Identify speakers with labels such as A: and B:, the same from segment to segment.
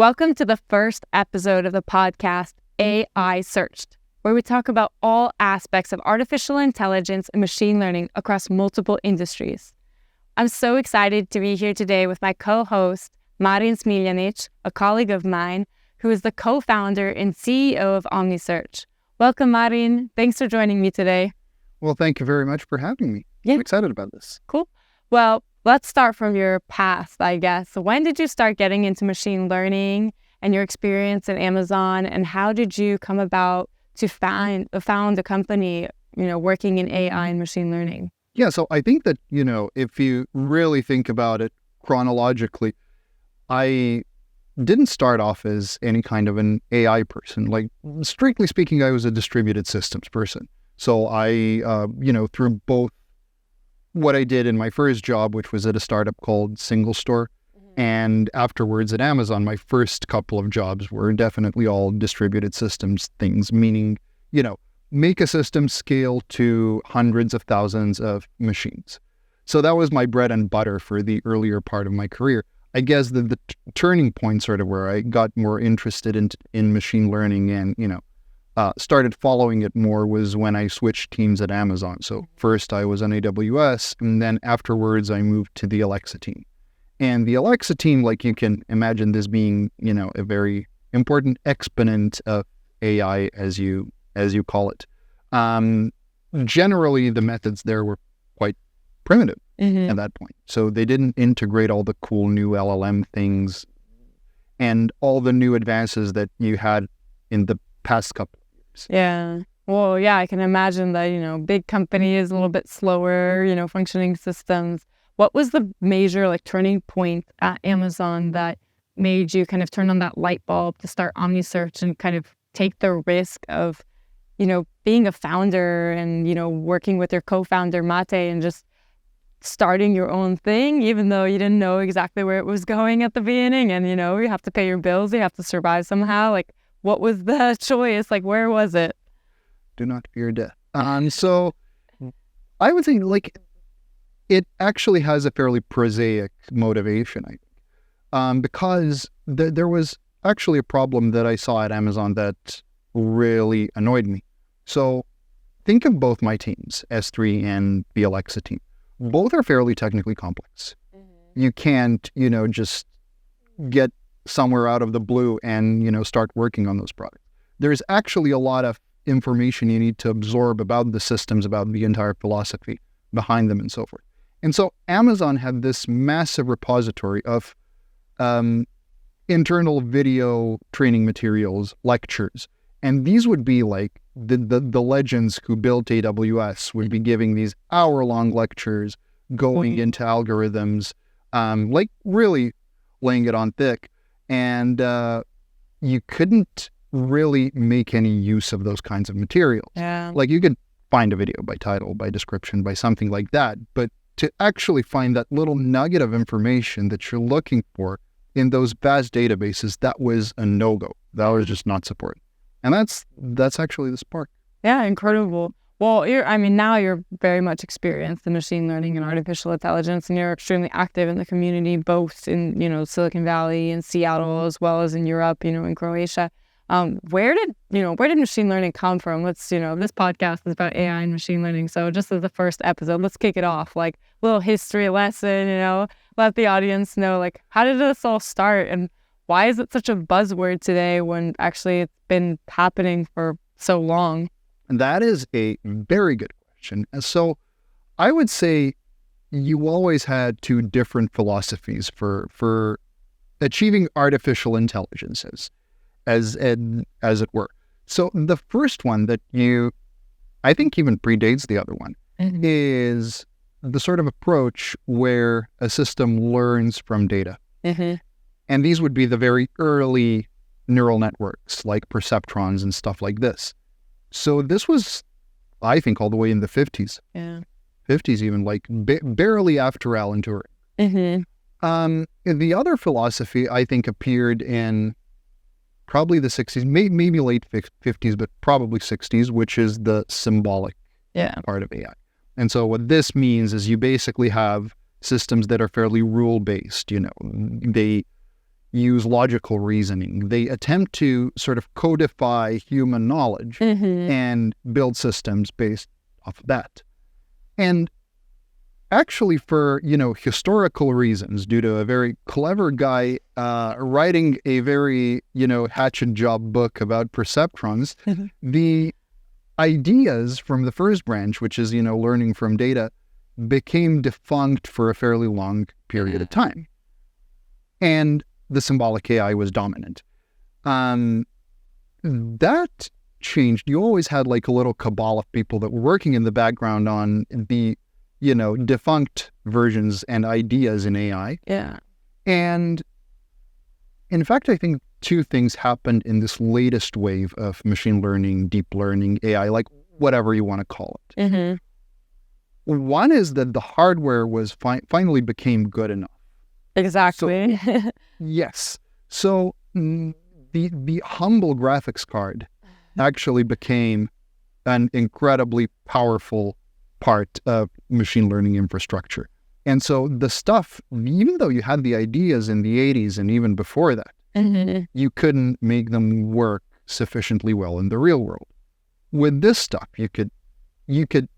A: Welcome to the first episode of the podcast, AI Searched, where we talk about all aspects of artificial intelligence and machine learning across multiple industries. I'm so excited to be here today with my co-host, Marin Smiljanić, a colleague of mine, who is the co-founder and CEO of Omnisearch. Welcome, Marin. Thanks for joining me today.
B: Well, thank you very much for having me.
A: Yeah.
B: I'm excited about this.
A: Cool. Well, let's start from your past, I guess. So when did you start getting into machine learning and your experience at Amazon, and how did you come about to found a company, working in AI and machine learning?
B: Yeah, so I think that, if you really think about it chronologically, I didn't start off as any kind of an AI person. Like, strictly speaking, I was a distributed systems person. So I, through both what I did in my first job, which was at a startup called Single Store, and afterwards at Amazon, my first couple of jobs were definitely all distributed systems things, meaning, make a system scale to hundreds of thousands of machines. So that was my bread and butter for the earlier part of my career. I guess the turning point sort of where I got more interested in machine learning and, started following it more was when I switched teams at Amazon. So first I was on AWS, and then afterwards I moved to the Alexa team. And the Alexa team, like, you can imagine this being, a very important exponent of AI, as you call it. Generally, the methods there were quite primitive at that point. So they didn't integrate all the cool new LLM things and all the new advances that you had in the past couple of years.
A: Yeah. Well, yeah, I can imagine that, big company is a little bit slower, functioning systems. What was the major turning point at Amazon that made you kind of turn on that light bulb to start Omnisearch and kind of take the risk of, being a founder and, working with your co-founder Mate and just starting your own thing, even though you didn't know exactly where it was going at the beginning, and, you have to pay your bills, you have to survive somehow. What was the choice? Where was it?
B: Do not fear death. So I would say, it actually has a fairly prosaic motivation, I think, because there was actually a problem that I saw at Amazon that really annoyed me. So think of both my teams, S3 and the Alexa team. Both are fairly technically complex. You can't, just get somewhere out of the blue and, start working on those products. There's actually a lot of information you need to absorb about the systems, about the entire philosophy behind them and so forth. And so Amazon had this massive repository of internal video training materials, lectures. And these would be the legends who built AWS would be giving these hour-long lectures, going into algorithms, really laying it on thick. And you couldn't really make any use of those kinds of materials.
A: Yeah.
B: You could find a video by title, by description, by something like that. But to actually find that little nugget of information that you're looking for in those vast databases, that was a no-go. That was just not supported. And that's actually the spark.
A: Yeah, incredible. Well, now you're very much experienced in machine learning and artificial intelligence, and you're extremely active in the community, both in, Silicon Valley and Seattle, as well as in Europe, in Croatia. Where did machine learning come from? Let's, this podcast is about AI and machine learning. So just as the first episode, let's kick it off, little history lesson, let the audience know, how did this all start, and why is it such a buzzword today when actually it's been happening for so long?
B: And that is a very good question. And so I would say you always had two different philosophies for achieving artificial intelligences, as it were. So the first one that I think even predates the other one, is the sort of approach where a system learns from data. And these would be the very early neural networks, like perceptrons and stuff like this. So this was, I think, all the way in the 50s.
A: Yeah.
B: 50s even, barely after Alan Turing. The other philosophy, I think, appeared in probably the 60s, maybe late 50s, but probably 60s, which is the symbolic part of AI. And so what this means is you basically have systems that are fairly rule-based. use logical reasoning. They attempt to sort of codify human knowledge and build systems based off of that. And actually, for, historical reasons, due to a very clever guy writing a very, hatchet job book about perceptrons, the ideas from the first branch, which is, learning from data, became defunct for a fairly long period of time. And the symbolic AI was dominant. That changed. You always had like a little cabal of people that were working in the background on the, defunct versions and ideas in AI.
A: Yeah.
B: And in fact, I think two things happened in this latest wave of machine learning, deep learning, AI, like whatever you want to call it. One is that the hardware was finally became good enough.
A: Exactly.
B: So, yes. So the humble graphics card actually became an incredibly powerful part of machine learning infrastructure. And so the stuff, even though you had the ideas in the 80s and even before that, you couldn't make them work sufficiently well in the real world. With this stuff, you could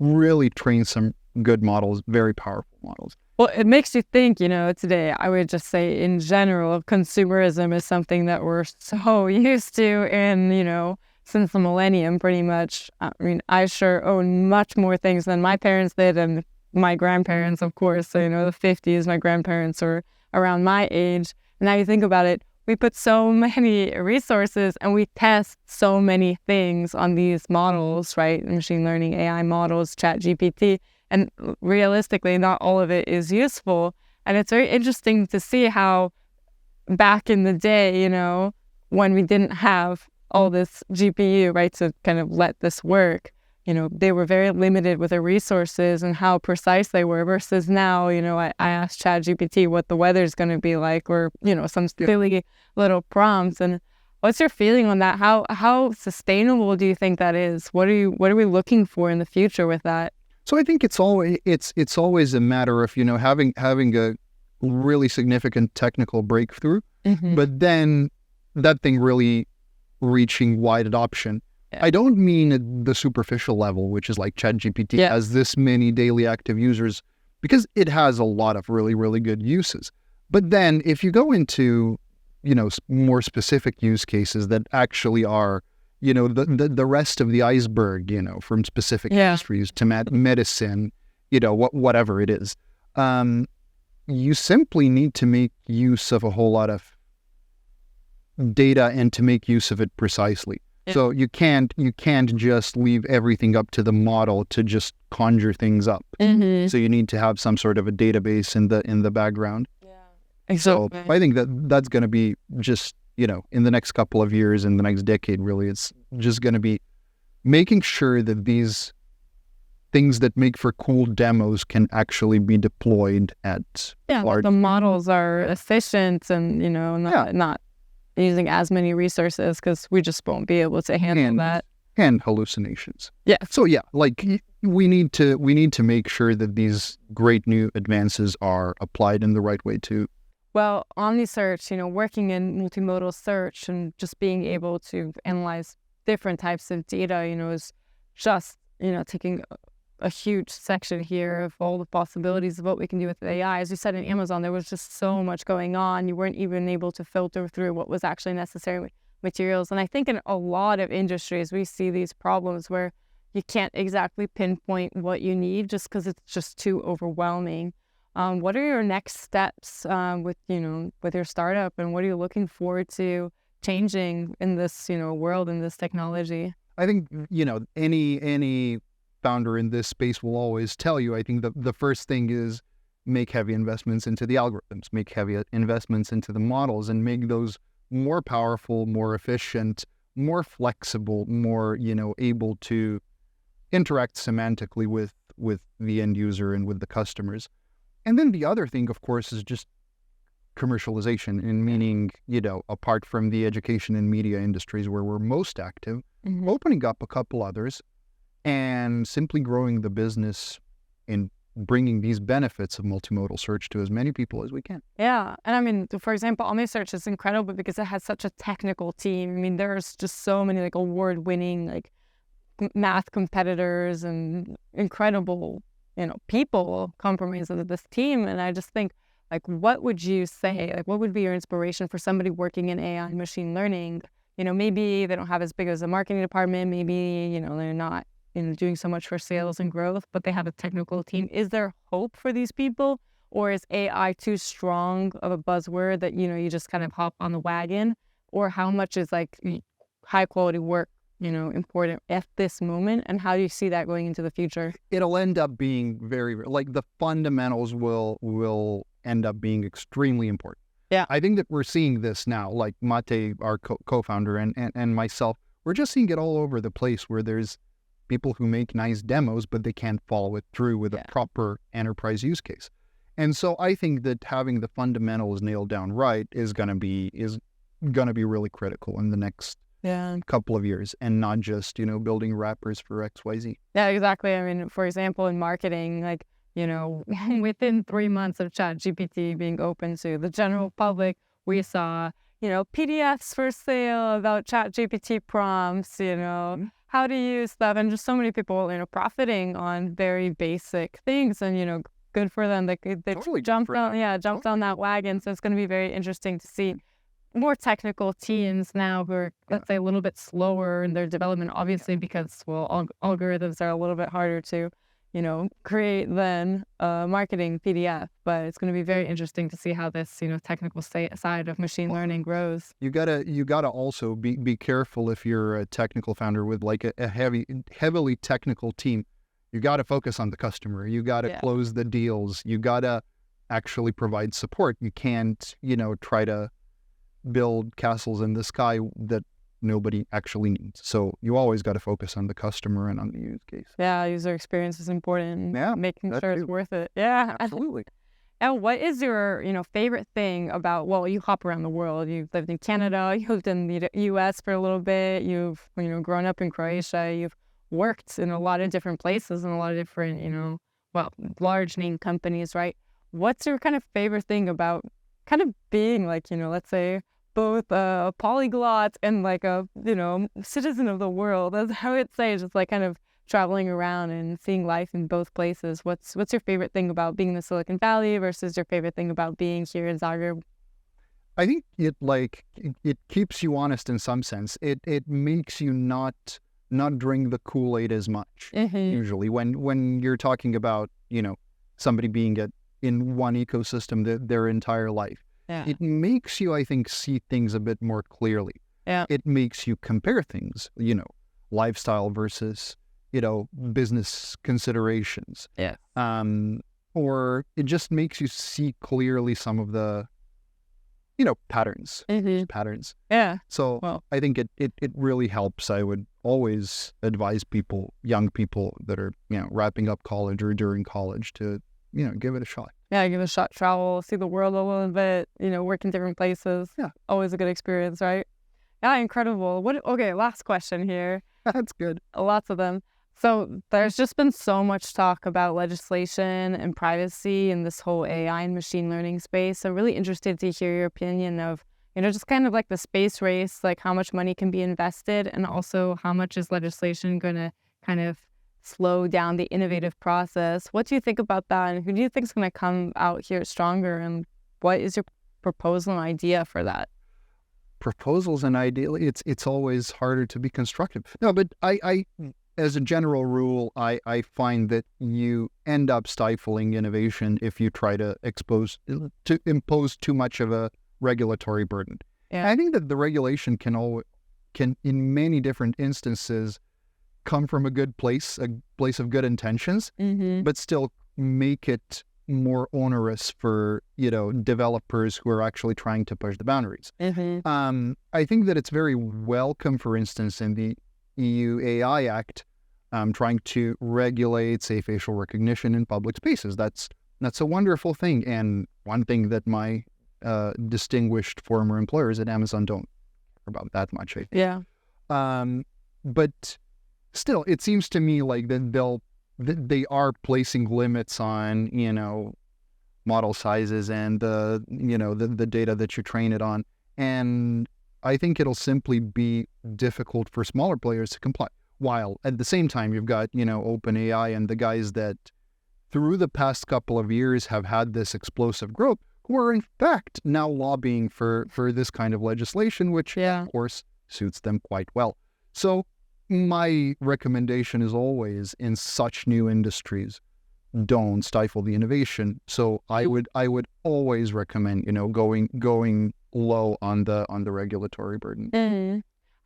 B: really train some good models, very powerful models.
A: Well, it makes you think, today, I would just say in general, consumerism is something that we're so used to and, since the millennium, pretty much. I mean, I sure own much more things than my parents did and my grandparents, of course. So, the 50s, my grandparents were around my age. And now you think about it, we put so many resources and we test so many things on these models, right? Machine learning, AI models, ChatGPT. And realistically, not all of it is useful. And it's very interesting to see how back in the day, when we didn't have all this GPU, right, to kind of let this work, they were very limited with their resources and how precise they were versus now, I asked ChatGPT what the weather's going to be like or, some silly little prompts. And what's your feeling on that? How sustainable do you think that is? What are we looking for in the future with that?
B: So I think it's always a matter of, having a really significant technical breakthrough, but then that thing really reaching wide adoption. Yeah. I don't mean at the superficial level, which is like ChatGPT has this many daily active users, because it has a lot of really, really good uses. But then if you go into, more specific use cases that actually are, the rest of the iceberg, from specific industries to medicine, whatever it is, you simply need to make use of a whole lot of data and to make use of it precisely. Yeah. So you can't just leave everything up to the model to just conjure things up. So you need to have some sort of a database in the background. Yeah, exactly. So I think that's going to be just, in the next couple of years, in the next decade, really, it's just going to be making sure that these things that make for cool demos can actually be deployed at large.
A: The models are efficient and, not using as many resources because we just won't be able to handle that.
B: And hallucinations.
A: Yeah.
B: So we need to make sure that these great new advances are applied in the right way too.
A: Well, Omnisearch, working in multimodal search and just being able to analyze different types of data, is just, taking a huge section here of all the possibilities of what we can do with AI. As you said, in Amazon, there was just so much going on. You weren't even able to filter through what was actually necessary materials. And I think in a lot of industries, we see these problems where you can't exactly pinpoint what you need just because it's just too overwhelming. What are your next steps with your startup, and what are you looking forward to changing in this, world, in this technology?
B: I think, any founder in this space will always tell you, I think the first thing is make heavy investments into the algorithms, make heavy investments into the models, and make those more powerful, more efficient, more flexible, more, able to interact semantically with the end user and with the customers. And then the other thing, of course, is just commercialization, in meaning, apart from the education and media industries where we're most active, opening up a couple others and simply growing the business in bringing these benefits of multimodal search to as many people as we can.
A: Yeah. And I mean, for example, Omnisearch is incredible because it has such a technical team. I mean, there's just so many like award-winning like math competitors and incredible, people compromised into this team. And I just think, like, what would you say? Like, what would be your inspiration for somebody working in AI and machine learning? Maybe they don't have as big as a marketing department. Maybe, they're not doing so much for sales and growth, but they have a technical team. Is there hope for these people? Or is AI too strong of a buzzword that, you just kind of hop on the wagon? Or how much is like high quality work, important at this moment? And how do you see that going into the future?
B: It'll end up being very, like the fundamentals will end up being extremely important.
A: Yeah.
B: I think that we're seeing this now, like Mate, our co-founder, and myself, we're just seeing it all over the place where there's people who make nice demos, but they can't follow it through with a proper enterprise use case. And so I think that having the fundamentals nailed down right is gonna be really critical in the next couple of years, and not just, building wrappers for XYZ.
A: Yeah, exactly. I mean, for example, in marketing, like, within 3 months of ChatGPT being open to the general public, we saw, PDFs for sale about ChatGPT prompts, how to use stuff, and just so many people, profiting on very basic things, and, good for them. They
B: Totally
A: jumped on that wagon. So it's going to be very interesting to see more technical teams now who are, let's say, a little bit slower in their development, obviously, because, algorithms are a little bit harder to, create than a marketing PDF. But it's going to be very interesting to see how this, technical side of machine learning grows.
B: You gotta also be careful if you're a technical founder with like a heavily technical team. You gotta focus on the customer. You gotta close the deals. You gotta actually provide support. You can't, try to build castles in the sky that nobody actually needs. So you always got to focus on the customer and on the use case.
A: Yeah, user experience is important.
B: Yeah,
A: making sure it's worth it. Yeah,
B: absolutely.
A: And what is your, favorite thing about? Well, you hop around the world. You've lived in Canada. You lived in the U.S. for a little bit. You've, grown up in Croatia. You've worked in a lot of different places and a lot of different, large name companies, right? What's your kind of favorite thing about kind of being like, let's say, both a polyglot and like a, citizen of the world? That's how I'd say, just like kind of traveling around and seeing life in both places. What's your favorite thing about being in the Silicon Valley versus your favorite thing about being here in Zagreb?
B: I think it keeps you honest in some sense. It makes you not drink the Kool-Aid as much. Usually when you're talking about, somebody being in one ecosystem their entire life.
A: Yeah.
B: It makes you, I think, see things a bit more clearly.
A: Yeah.
B: It makes you compare things, lifestyle versus, business considerations.
A: Yeah.
B: Or it just makes you see clearly some of the, patterns. Patterns.
A: Yeah.
B: So I think it really helps. I would always advise young people that are, wrapping up college or during college to, give it a shot.
A: Yeah, give it a shot, travel, see the world a little bit, work in different places.
B: Yeah.
A: Always a good experience, right? Yeah, incredible. Okay, last question here.
B: That's good.
A: Lots of them. So there's just been so much talk about legislation and privacy in this whole AI and machine learning space. So really interested to hear your opinion of, just kind of like the space race, like how much money can be invested, and also how much is legislation going to kind of slow down the innovative process. What do you think about that? And who do you think is going to come out here stronger? And what is your proposal and idea for that?
B: Proposals and ideally, it's always harder to be constructive. No, but I as a general rule, I find that you end up stifling innovation if you try to impose too much of a regulatory burden. Yeah. I think that the regulation can in many different instances come from a good place, a place of good intentions, but still make it more onerous for, developers who are actually trying to push the boundaries. I think that it's very welcome, for instance, in the EU AI Act, trying to regulate, say, facial recognition in public spaces. That's a wonderful thing, and one thing that my distinguished former employers at Amazon don't care about that much, I think.
A: Yeah.
B: But still, it seems to me like that they are placing limits on, model sizes and the data that you train it on. And I think it'll simply be difficult for smaller players to comply. While at the same time, you've got, OpenAI and the guys that through the past couple of years have had this explosive growth, who are in fact now lobbying for this kind of legislation, which of course suits them quite well. So my recommendation is always, in such new industries, don't stifle the innovation. So I would always recommend, going low on the regulatory burden.
A: Mm-hmm.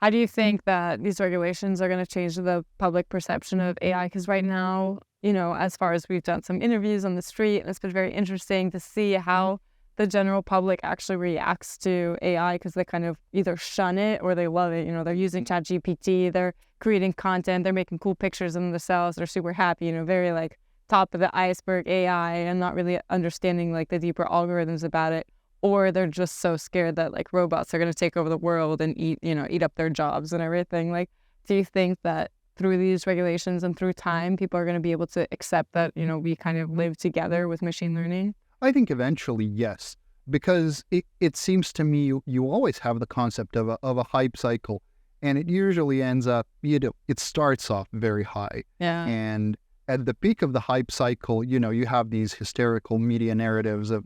A: How do you think that these regulations are going to change the public perception of AI? Because right now, as far as we've done some interviews on the street, and it's been very interesting to see how the general public actually reacts to AI, because they kind of either shun it or they love it. They're using ChatGPT, they're creating content, they're making cool pictures of themselves, they're super happy, very like top of the iceberg AI and not really understanding like the deeper algorithms about it. Or they're just so scared that like robots are going to take over the world and eat up their jobs and everything. Like, do you think that through these regulations and through time, people are going to be able to accept that, we kind of live together with machine learning?
B: I think eventually, yes, because it seems to me you always have the concept of a hype cycle, and it usually ends up, it starts off very high.
A: Yeah.
B: And at the peak of the hype cycle, you have these hysterical media narratives of,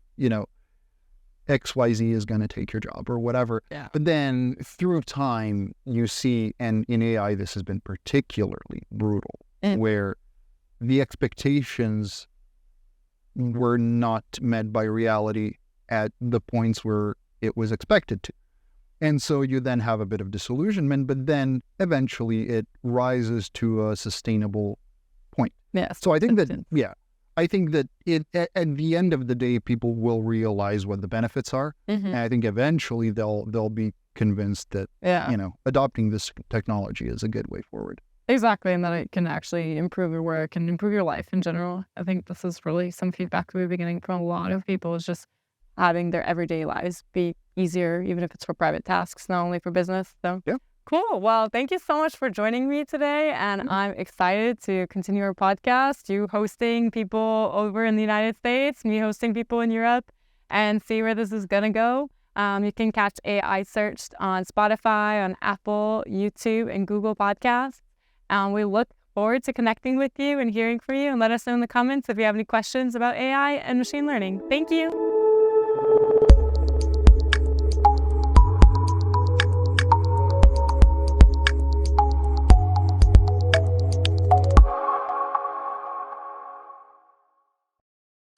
B: XYZ is going to take your job or whatever.
A: Yeah.
B: But then through time, you see, and in AI, this has been particularly brutal, where the expectations were not met by reality at the points where it was expected to. And so you then have a bit of disillusionment, but then eventually it rises to a sustainable point.
A: Yes.
B: So I think that, at the end of the day, people will realize what the benefits are.
A: Mm-hmm.
B: And I think eventually they'll be convinced that, adopting this technology is a good way forward.
A: Exactly. And that it can actually improve your work and improve your life in general. I think this is really some feedback we've been getting from a lot of people, is just having their everyday lives be easier, even if it's for private tasks, not only for business. So
B: yeah.
A: Cool. Well, thank you so much for joining me today. And I'm excited to continue our podcast, you hosting people over in the United States, me hosting people in Europe, and see where this is going to go. You can catch AI Searched on Spotify, on Apple, YouTube, and Google Podcasts. We look forward to connecting with you and hearing from you, and let us know in the comments if you have any questions about AI and machine learning. Thank you.